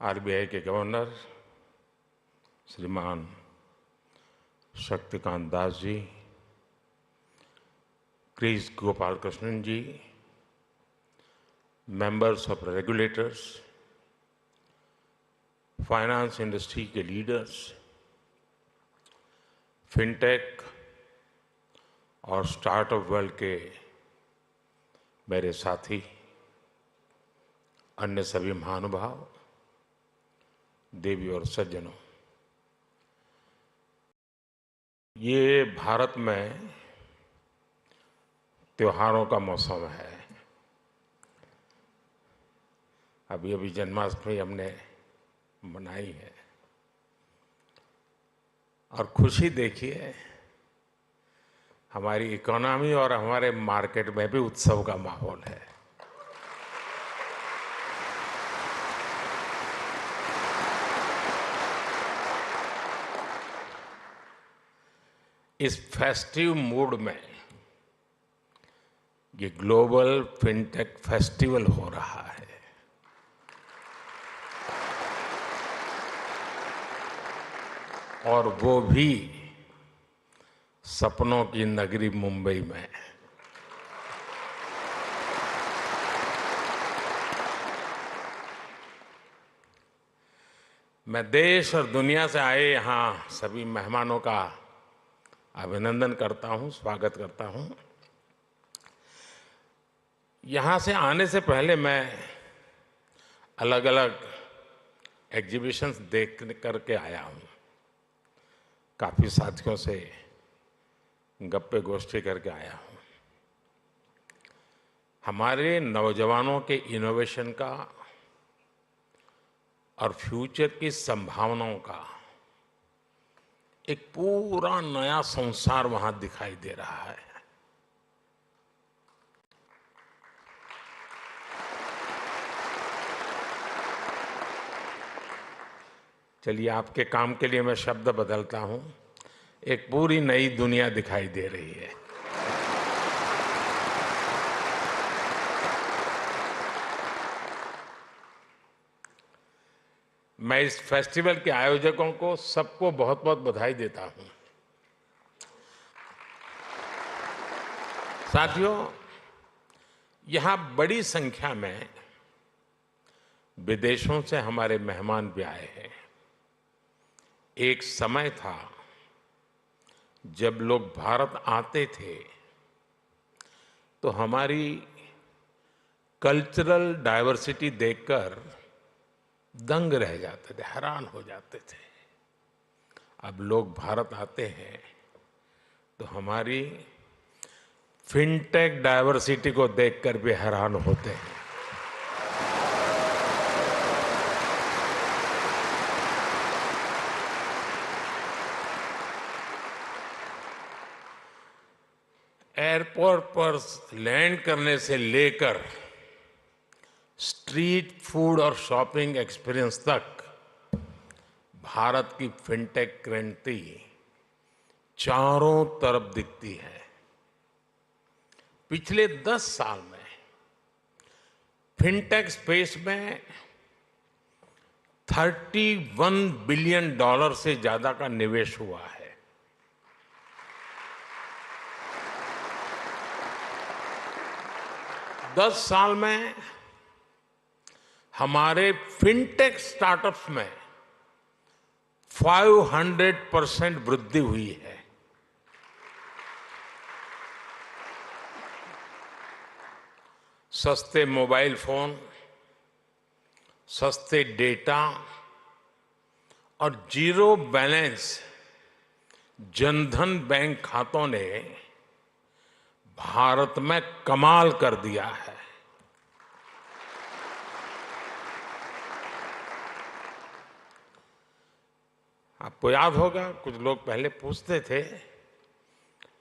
RBI के governor श्रीमान Shaktikanta Das ji, Kris Gopalakrishnan ji, members of regulators, finance industry के लीडर्स, फिनटेक और स्टार्टअप वर्ल्ड के मेरे साथी, अन्य सभी महानुभाव, देवी और सज्जनों, ये भारत में त्योहारों का मौसम है। अभी अभी जन्माष्टमी हमने मनाई है और खुशी देखिए, हमारी इकोनॉमी और हमारे मार्केट में भी उत्सव का माहौल है। इस फेस्टिव मूड में ये ग्लोबल फिनटेक फेस्टिवल हो रहा है। और वो भी सपनों की नगरी मुंबई में। मैं देश और दुनिया से आए यहाँ सभी मेहमानों का अभिनंदन करता हूँ, स्वागत करता हूँ। यहाँ से आने से पहले मैं अलग अलग एग्जीबिशंस देख करके आया हूँ, काफ़ी साथियों से गप्पे गोष्ठी करके आया हूँ। हमारे नौजवानों के इनोवेशन का और फ्यूचर की संभावनाओं का एक पूरा नया संसार वहां दिखाई दे रहा है। चलिए, आपके काम के लिए मैं शब्द बदलता हूं। एक पूरी नई दुनिया दिखाई दे रही है। मैं इस फेस्टिवल के आयोजकों को सबको बहुत बहुत बधाई देता हूं। साथियों, यहां बड़ी संख्या में विदेशों से हमारे मेहमान भी आए हैं। एक समय था जब लोग भारत आते थे तो हमारी कल्चरल डाइवर्सिटी देखकर दंग रह जाते थे, हैरान हो जाते थे। अब लोग भारत आते हैं तो हमारी फिनटेक डाइवर्सिटी को देखकर भी हैरान होते हैं। एयरपोर्ट पर लैंड करने से लेकर स्ट्रीट फूड और शॉपिंग एक्सपीरियंस तक भारत की फिनटेक क्रांति चारों तरफ दिखती है। पिछले 10 साल में फिनटेक स्पेस में $31 बिलियन से ज्यादा का निवेश हुआ है। दस साल में हमारे फिनटेक स्टार्टअप्स में 500% वृद्धि हुई है। सस्ते मोबाइल फोन, सस्ते डेटा और जीरो बैलेंस जनधन बैंक खातों ने भारत में कमाल कर दिया है। आपको याद होगा, कुछ लोग पहले पूछते थे,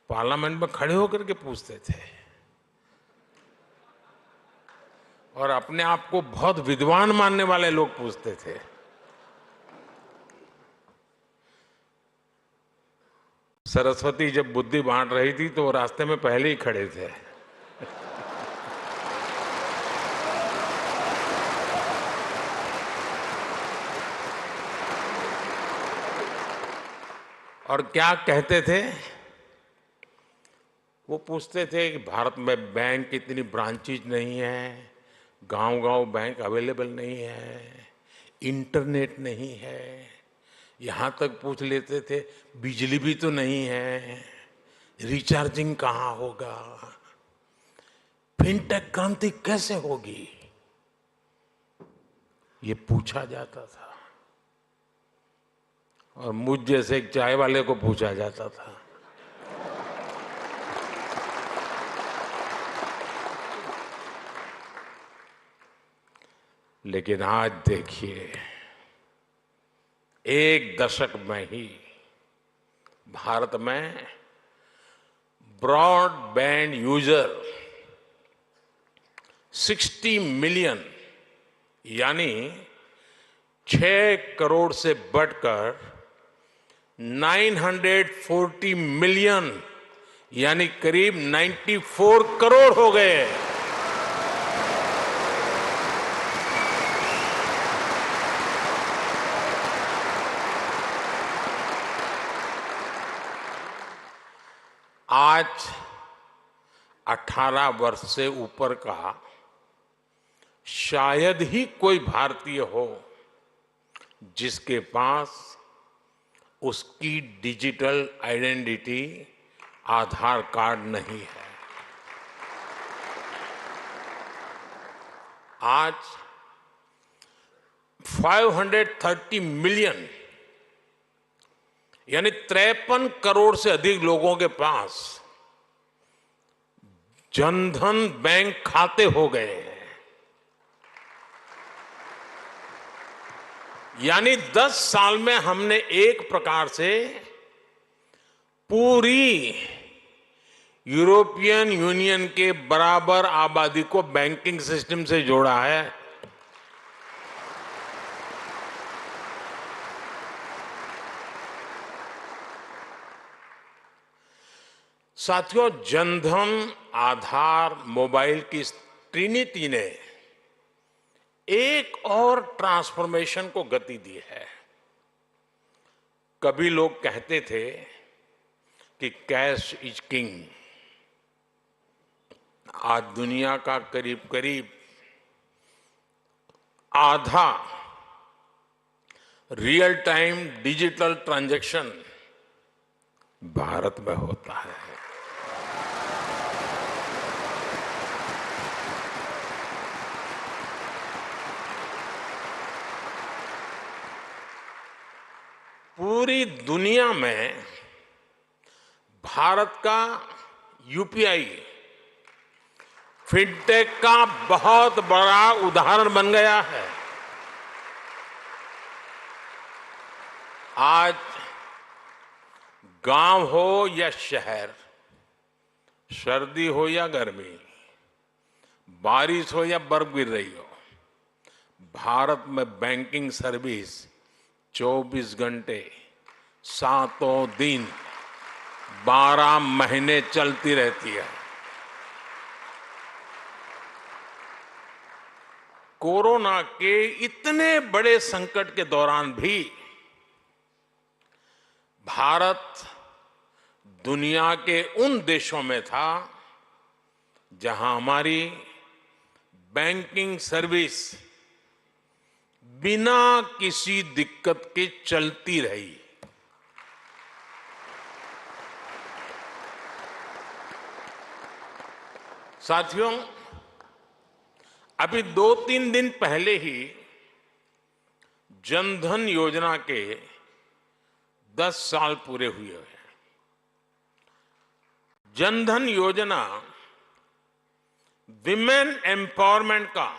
पार्लियामेंट में खड़े होकर के पूछते थे और अपने आप को बहुत विद्वान मानने वाले लोग पूछते थे। सरस्वती जब बुद्धि बांट रही थी तो वो रास्ते में पहले ही खड़े थे। और क्या कहते थे? वो पूछते थे कि भारत में बैंक की इतनी ब्रांचेज नहीं है, गांव-गांव बैंक अवेलेबल नहीं है, इंटरनेट नहीं है, यहाँ तक पूछ लेते थे बिजली भी तो नहीं है, रिचार्जिंग कहाँ होगा, फिनटेक क्रांति कैसे होगी, ये पूछा जाता था। और मुझ जैसे एक चाय वाले को पूछा जाता था। लेकिन आज देखिए, एक दशक में ही भारत में ब्रॉडबैंड यूजर 60 मिलियन यानी 6 करोड़ से बढ़कर 940 मिलियन यानी करीब 94 करोड़ हो गए। आज 18 वर्ष से ऊपर का शायद ही कोई भारतीय हो जिसके पास उसकी डिजिटल आइडेंटिटी आधार कार्ड नहीं है। आज 530 मिलियन यानी 53 करोड़ से अधिक लोगों के पास जनधन बैंक खाते हो गए हैं। यानी 10 साल में हमने एक प्रकार से पूरी यूरोपियन यूनियन के बराबर आबादी को बैंकिंग सिस्टम से जोड़ा है। साथियों, जनधन, आधार, मोबाइल की इस ट्रिनिटी ने एक और ट्रांसफॉर्मेशन को गति दी है। कभी लोग कहते थे कि कैश इज किंग। आज दुनिया का करीब करीब आधा real time digital transaction Bharat में होता है। पूरी दुनिया में भारत का यूपीआई फिनटेक का बहुत बड़ा उदाहरण बन गया है। आज गांव हो या शहर, सर्दी हो या गर्मी, बारिश हो या बर्फ गिर रही हो, भारत में बैंकिंग सर्विस 24 घंटे 7 दिन 12 महीने चलती रहती है। कोरोना के इतने बड़े संकट के दौरान भी भारत दुनिया के उन देशों में था जहां हमारी बैंकिंग सर्विस बिना किसी दिक्कत के चलती रही। साथियों, अभी 2-3 दिन पहले ही जनधन योजना के 10 साल पूरे हुए हैं। जनधन योजना विमेन एम्पावरमेंट का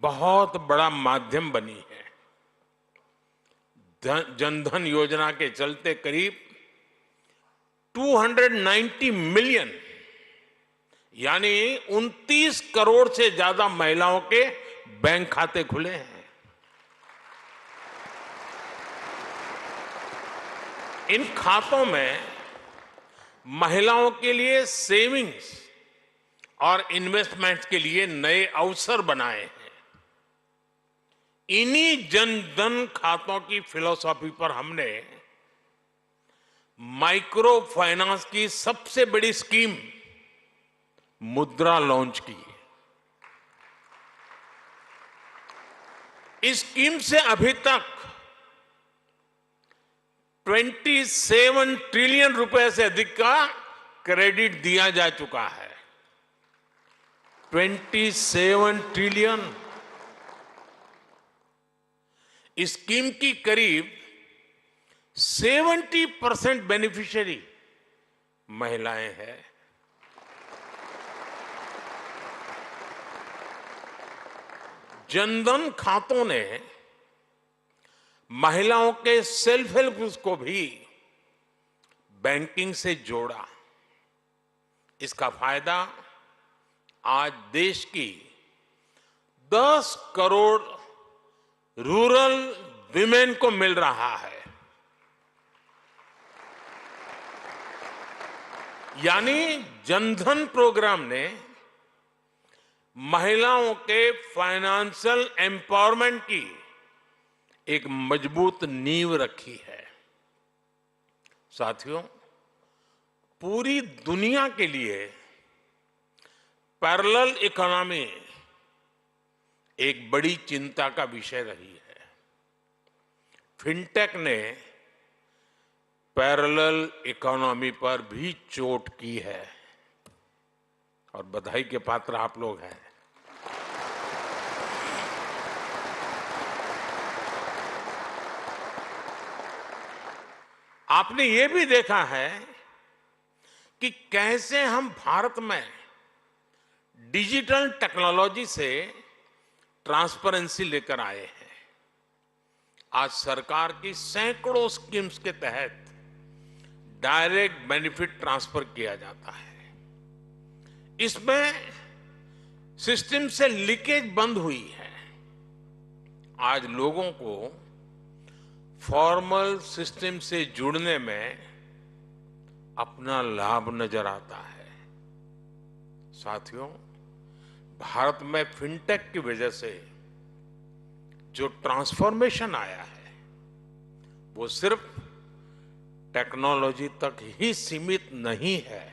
बहुत बड़ा माध्यम बनी है। जनधन योजना के चलते करीब 290 मिलियन यानी 29 करोड़ से ज्यादा महिलाओं के बैंक खाते खुले हैं। इन खातों में महिलाओं के लिए सेविंग्स और इन्वेस्टमेंट्स के लिए नए अवसर बनाए हैं। इन्हीं जनधन खातों की फिलॉसफी पर हमने माइक्रो फाइनेंस की सबसे बड़ी स्कीम मुद्रा लॉन्च की। इस स्कीम से अभी तक 27 ट्रिलियन रुपए से अधिक का क्रेडिट दिया जा चुका है। 27 ट्रिलियन। इस स्कीम की करीब 70% बेनिफिशियरी महिलाएं हैं। जनधन खातों ने महिलाओं के सेल्फ हेल्प ग्रुप्स को भी बैंकिंग से जोड़ा। इसका फायदा आज देश की 10 करोड़ रूरल विमेन को मिल रहा है। यानी जनधन प्रोग्राम ने महिलाओं के फाइनेंशियल एम्पावरमेंट की एक मजबूत नींव रखी है। साथियों, पूरी दुनिया के लिए पैरेलल इकोनॉमी एक बड़ी चिंता का विषय रही है। फिनटेक ने पैरेलल इकोनॉमी पर भी चोट की है और बधाई के पात्र आप लोग हैं। आपने ये भी देखा है कि कैसे हम भारत में डिजिटल टेक्नोलॉजी से ट्रांसपेरेंसी लेकर आए हैं। आज सरकार की सैकड़ों स्कीम्स के तहत डायरेक्ट बेनिफिट ट्रांसफर किया जाता है। इसमें सिस्टम से लीकेज बंद हुई है। आज लोगों को फॉर्मल सिस्टम से जुड़ने में अपना लाभ नजर आता है। साथियों, भारत में फिनटेक की वजह से जो ट्रांसफॉर्मेशन आया है वो सिर्फ टेक्नोलॉजी तक ही सीमित नहीं है।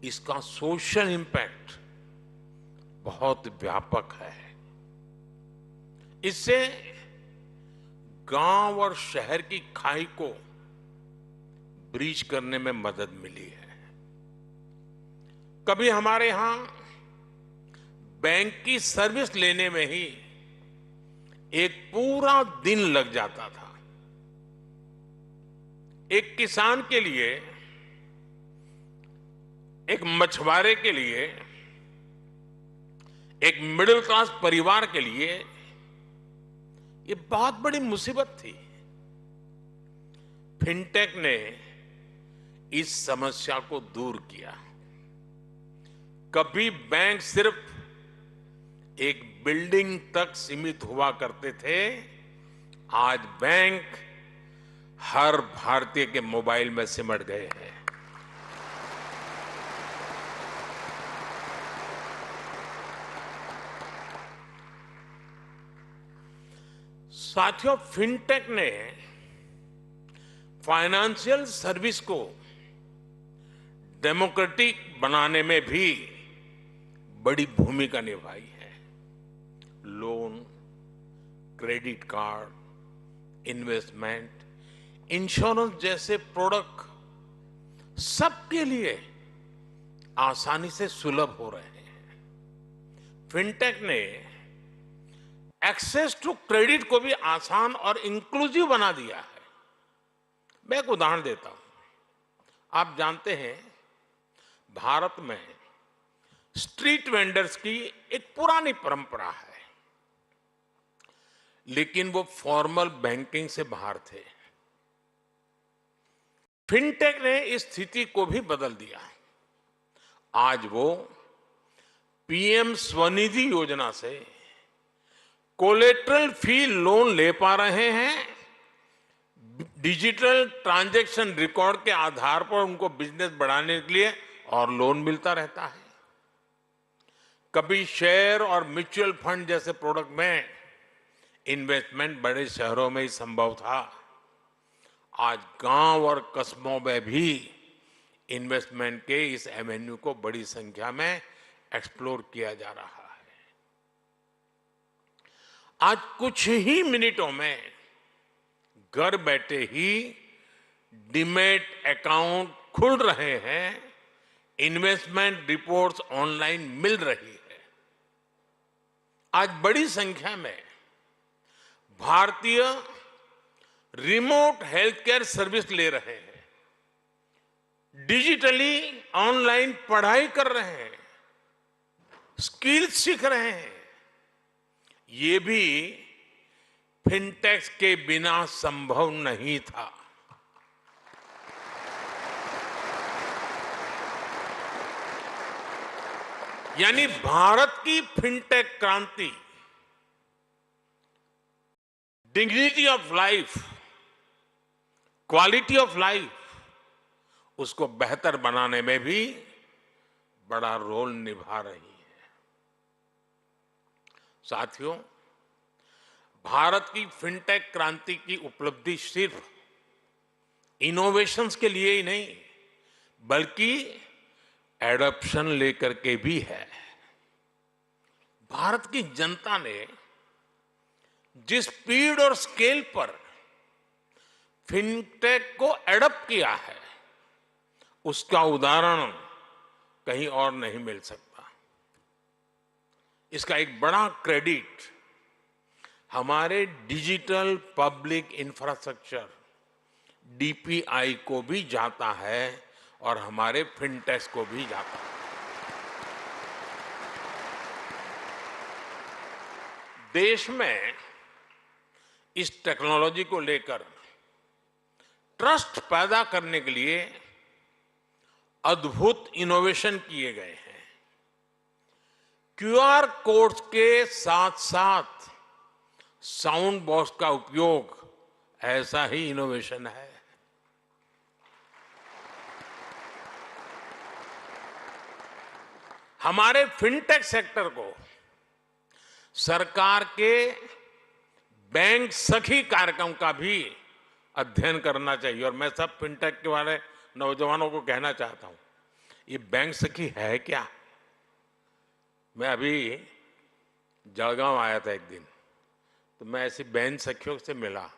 इसका सोशल इंपैक्ट बहुत व्यापक है। इससे गांव और शहर की खाई को ब्रीच करने में मदद मिली है। कभी हमारे यहां बैंक की सर्विस लेने में ही एक पूरा दिन लग जाता था। एक किसान के लिए, एक मछुआरे के लिए, एक मिडिल क्लास परिवार के लिए ये बहुत बड़ी मुसीबत थी। फिनटेक ने इस समस्या को दूर किया। कभी बैंक सिर्फ एक बिल्डिंग तक सीमित हुआ करते थे, आज बैंक हर भारतीय के मोबाइल में सिमट गए हैं। साथियों, फिनटेक ने फाइनेंशियल सर्विस को डेमोक्रेटिक बनाने में भी बड़ी भूमिका निभाई है। Loan, credit card, investment, insurance जैसे प्रोडक्ट सबके लिए आसानी से सुलभ हो रहे हैं। फिनटेक ने एक्सेस टू क्रेडिट को भी आसान और इंक्लूसिव बना दिया है। मैं एक उदाहरण देता हूं। आप जानते हैं, भारत में स्ट्रीट वेंडर्स की एक पुरानी परंपरा है, लेकिन वो फॉर्मल बैंकिंग से बाहर थे। फिनटेक ने इस स्थिति को भी बदल दिया। आज वो पीएम स्वनिधि योजना से कोलेटरल फ्री लोन ले पा रहे हैं। डिजिटल ट्रांजैक्शन रिकॉर्ड के आधार पर उनको बिजनेस बढ़ाने के लिए और लोन मिलता रहता है। कभी शेयर और म्यूचुअल फंड जैसे प्रोडक्ट में इन्वेस्टमेंट बड़े शहरों में ही संभव था, आज गांव और कस्बों में भी इन्वेस्टमेंट के इस एवेन्यू को बड़ी संख्या में एक्सप्लोर किया जा रहा है। आज कुछ ही मिनटों में घर बैठे ही डीमैट अकाउंट खुल रहे हैं, इन्वेस्टमेंट रिपोर्ट्स ऑनलाइन मिल रही है। आज बड़ी संख्या में भारतीय रिमोट हेल्थ केयर सर्विस ले रहे हैं, डिजिटली ऑनलाइन पढ़ाई कर रहे हैं, स्किल्स सीख रहे हैं। ये भी फिनटेक्स के बिना संभव नहीं था। यानी भारत की फिनटेक क्रांति dignity of life, quality of life, उसको बेहतर बनाने में भी बड़ा रोल निभा रही है। साथियों, भारत की फिनटेक क्रांति की उपलब्धि सिर्फ इनोवेशंस के लिए ही नहीं, बल्कि एडॉप्शन लेकर के भी है। भारत की जनता ने जिस स्पीड और स्केल पर फिनटेक को एडॉप्ट किया है, उसका उदाहरण कहीं और नहीं मिल सकता। इसका एक बड़ा क्रेडिट हमारे डिजिटल पब्लिक इंफ्रास्ट्रक्चर डीपीआई को भी जाता है और हमारे फिनटेक्स को भी जाता है। देश में इस टेक्नोलॉजी को लेकर ट्रस्ट पैदा करने के लिए अद्भुत इनोवेशन किए गए हैं। क्यूआर कोड्स के साथ साथ साउंड बॉक्स का उपयोग ऐसा ही इनोवेशन है। हमारे फिनटेक सेक्टर को सरकार के बैंक सखी कार्यक्रम का भी अध्ययन करना चाहिए। और मैं सब फिनटेक के वाले नौजवानों को कहना चाहता हूं, ये बैंक सखी है क्या? मैं अभी जलगांव आया था एक दिन, तो मैं ऐसी बैंक सखियों से मिला,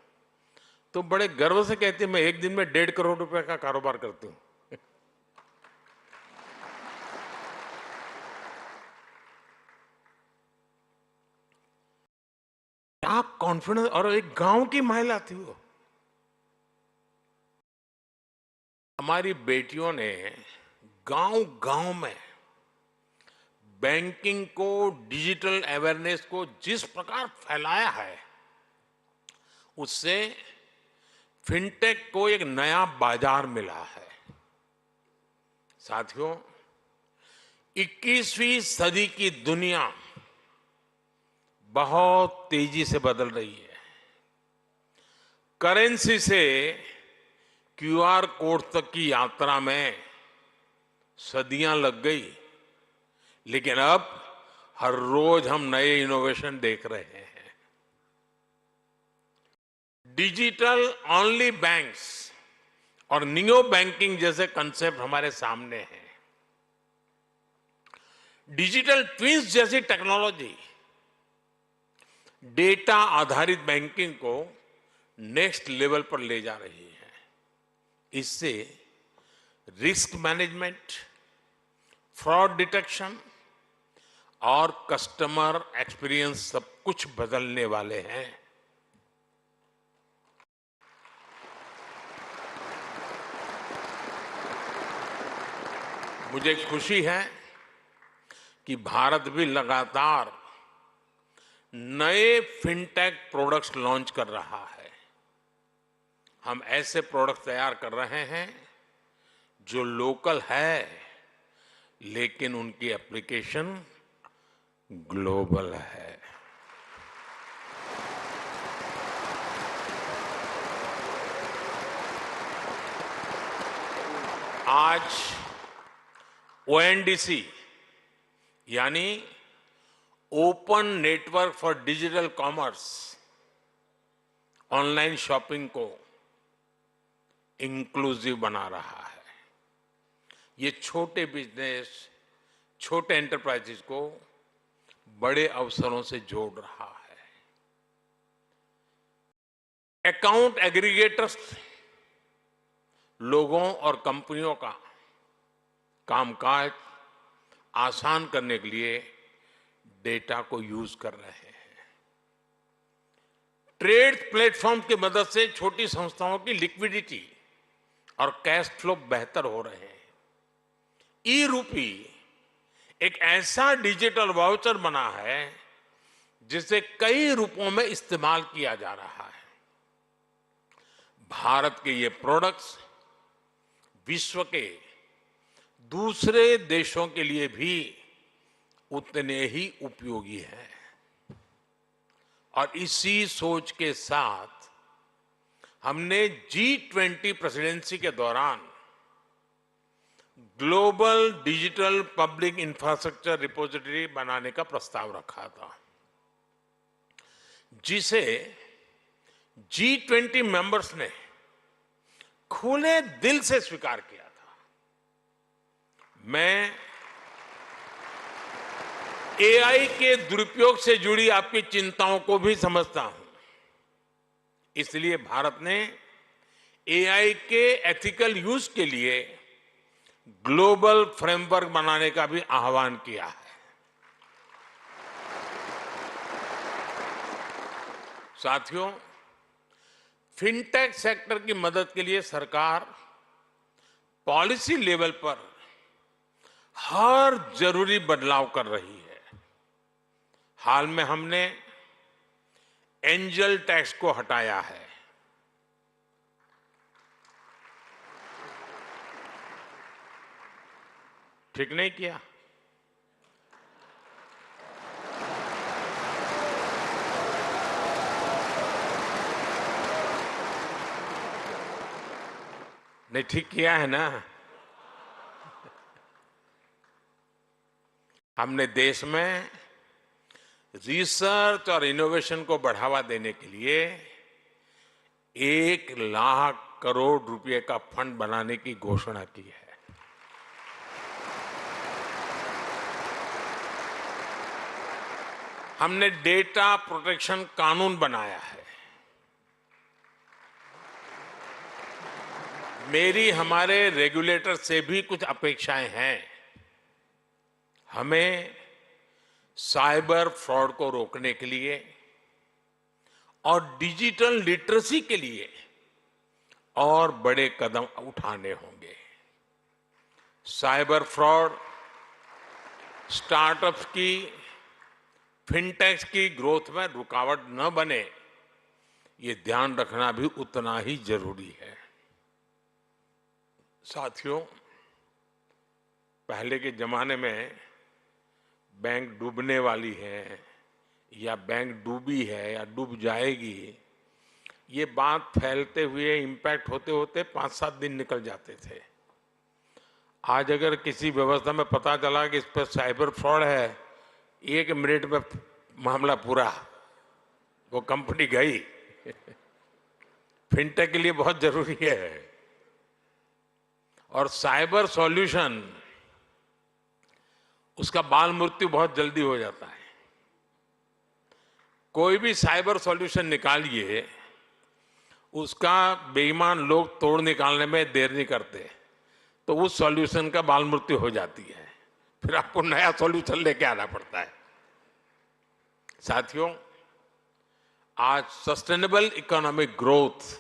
तो बड़े गर्व से कहते हैं मैं एक दिन में 1.5 करोड़ रुपए का कारोबार करती हूं। क्या कॉन्फिडेंस! और एक गांव की महिला थी वो। हमारी बेटियों ने गांव गांव में बैंकिंग को, डिजिटल अवेयरनेस को जिस प्रकार फैलाया है, उससे फिनटेक को एक नया बाजार मिला है। साथियों, 21वीं सदी की दुनिया बहुत तेजी से बदल रही है। करेंसी से क्यूआर कोड तक की यात्रा में सदियां लग गई, लेकिन अब हर रोज हम नए इनोवेशन देख रहे हैं। डिजिटल ओनली बैंक्स और नियो बैंकिंग जैसे कंसेप्ट हमारे सामने हैं। डिजिटल ट्विंस जैसी टेक्नोलॉजी डेटा आधारित बैंकिंग को नेक्स्ट लेवल पर ले जा रही है। इससे रिस्क मैनेजमेंट, फ्रॉड डिटेक्शन और कस्टमर एक्सपीरियंस सब कुछ बदलने वाले हैं। मुझे खुशी है कि भारत भी लगातार नए फिनटेक प्रोडक्ट्स लॉन्च कर रहा है। हम ऐसे प्रोडक्ट तैयार कर रहे हैं जो लोकल है, लेकिन उनकी एप्लीकेशन ग्लोबल है। आज ओएनडीसी यानी open network for digital commerce online shopping को इंक्लूसिव बना रहा है। ये छोटे बिजनेस, छोटे एंटरप्राइजेस को बड़े अवसरों से जोड़ रहा है। अकाउंट एग्रीगेटर्स लोगों और कंपनियों का कामकाज आसान करने के लिए डेटा को यूज कर रहे हैं। ट्रेड प्लेटफॉर्म की मदद से छोटी संस्थाओं की लिक्विडिटी और कैश फ्लो बेहतर हो रहे हैं। ई रूपी एक ऐसा डिजिटल वाउचर बना है जिसे कई रूपों में इस्तेमाल किया जा रहा है। भारत के ये प्रोडक्ट्स विश्व के दूसरे देशों के लिए भी उतने ही उपयोगी हैं। और इसी सोच के साथ हमने G20 प्रेसिडेंसी के दौरान global digital public infrastructure repository बनाने का प्रस्ताव रखा था, जिसे G20 मेंबर्स ने खुले दिल से स्वीकार किया था। मैं AI के दुरुपयोग से जुड़ी आपकी चिंताओं को भी समझता हूं। इसलिए भारत ने AI के एथिकल यूज के लिए ग्लोबल फ्रेमवर्क बनाने का भी आह्वान किया है। साथियों, फिनटेक सेक्टर की मदद के लिए सरकार पॉलिसी लेवल पर हर जरूरी बदलाव कर रही है। हाल में हमने एंजल टैक्स को हटाया है। ठीक नहीं किया? नहीं, ठीक किया है ना? हमने देश में रिसर्च और इनोवेशन को बढ़ावा देने के लिए 1,00,000 करोड़ रुपए का फंड बनाने की घोषणा की है। हमने डेटा प्रोटेक्शन कानून बनाया है। मेरी हमारे रेगुलेटर से भी कुछ अपेक्षाएं हैं। हमें साइबर फ्रॉड को रोकने के लिए और डिजिटल लिटरेसी के लिए और बड़े कदम उठाने होंगे। साइबर फ्रॉड स्टार्टअप्स की, फिनटेक्स की ग्रोथ में रुकावट न बने, ये ध्यान रखना भी उतना ही जरूरी है। साथियों, पहले के जमाने में बैंक डूबने वाली है या बैंक डूबी है या डूब जाएगी, ये बात फैलते हुए इम्पैक्ट होते होते 5-7 दिन निकल जाते थे। आज अगर किसी व्यवस्था में पता चला कि इस पर साइबर फ्रॉड है, 1 मिनट में मामला पूरा, वो कंपनी गई। फिनटेक के लिए बहुत जरूरी है। और साइबर सॉल्यूशन, उसका बाल मृत्यु बहुत जल्दी हो जाता है। कोई भी साइबर सॉल्यूशन निकालिए, उसका बेईमान लोग तोड़ निकालने में देर नहीं करते, तो उस सॉल्यूशन का बाल मृत्यु हो जाती है। फिर आपको नया सॉल्यूशन लेके आना पड़ता है। साथियों, आज सस्टेनेबल इकोनॉमिक ग्रोथ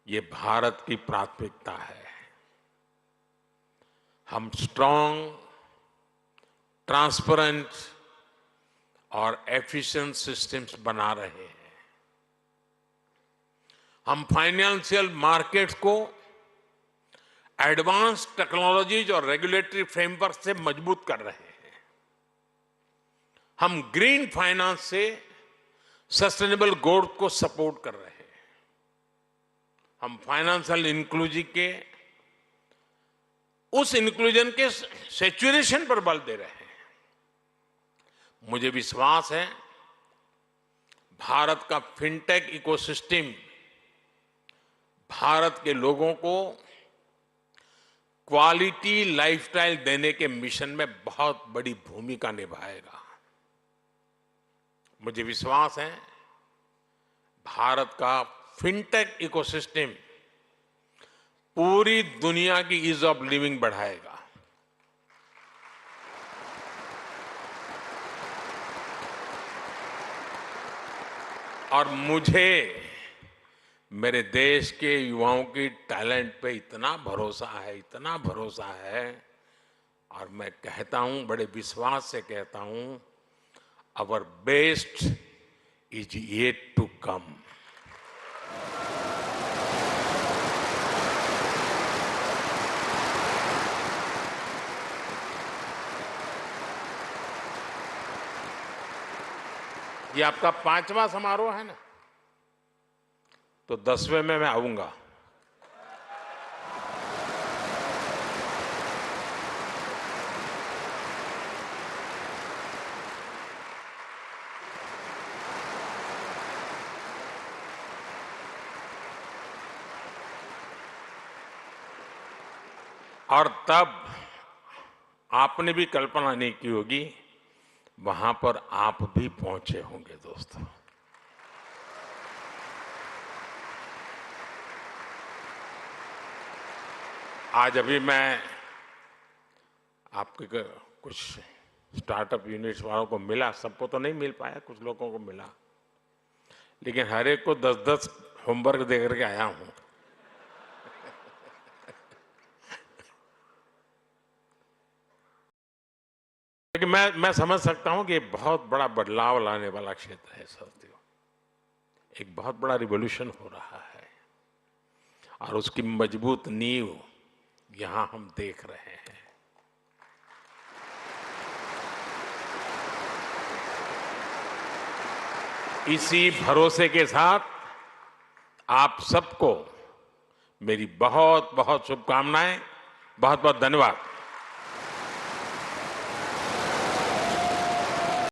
ये भारत की प्राथमिकता है। हम स्ट्रांग, ट्रांसपेरेंट और एफिशिएंट सिस्टम्स बना रहे हैं। हम फाइनेंशियल मार्केट्स को एडवांस टेक्नोलॉजीज और रेगुलेटरी फ्रेमवर्क से मजबूत कर रहे हैं। हम ग्रीन फाइनेंस से सस्टेनेबल ग्रोथ को सपोर्ट कर रहे हैं। हम फाइनेंशियल इंक्लूजन के उस इंक्लूजन के सैचुरेशन पर बल दे रहे हैं। मुझे विश्वास है भारत का फिनटेक इकोसिस्टम भारत के लोगों को क्वालिटी लाइफस्टाइल देने के मिशन में बहुत बड़ी भूमिका निभाएगा। मुझे विश्वास है भारत का फिनटेक इकोसिस्टम पूरी दुनिया की ईज ऑफ लिविंग बढ़ाएगा। और मुझे मेरे देश के युवाओं की टैलेंट पे इतना भरोसा है और मैं कहता हूं, बड़े विश्वास से कहता हूं, our best is yet to come. ये आपका 5वां समारोह है ना, तो 10वें में मैं आऊंगा। और तब आपने भी कल्पना नहीं की होगी, वहां पर आप भी पहुंचे होंगे दोस्तों। आज अभी मैं आपके कुछ स्टार्टअप यूनिट्स वालों को मिला, सबको तो नहीं मिल पाया, कुछ लोगों को मिला, लेकिन हर एक को 10-10 होमवर्क दे करके आया हूं। लेकिन मैं समझ सकता हूं कि ये बहुत बड़ा बदलाव लाने वाला क्षेत्र है साथियों। एक बहुत बड़ा रिवॉल्यूशन हो रहा है और उसकी मजबूत नींव यहां हम देख रहे हैं। इसी भरोसे के साथ आप सबको मेरी बहुत बहुत शुभकामनाएं, बहुत बहुत धन्यवाद।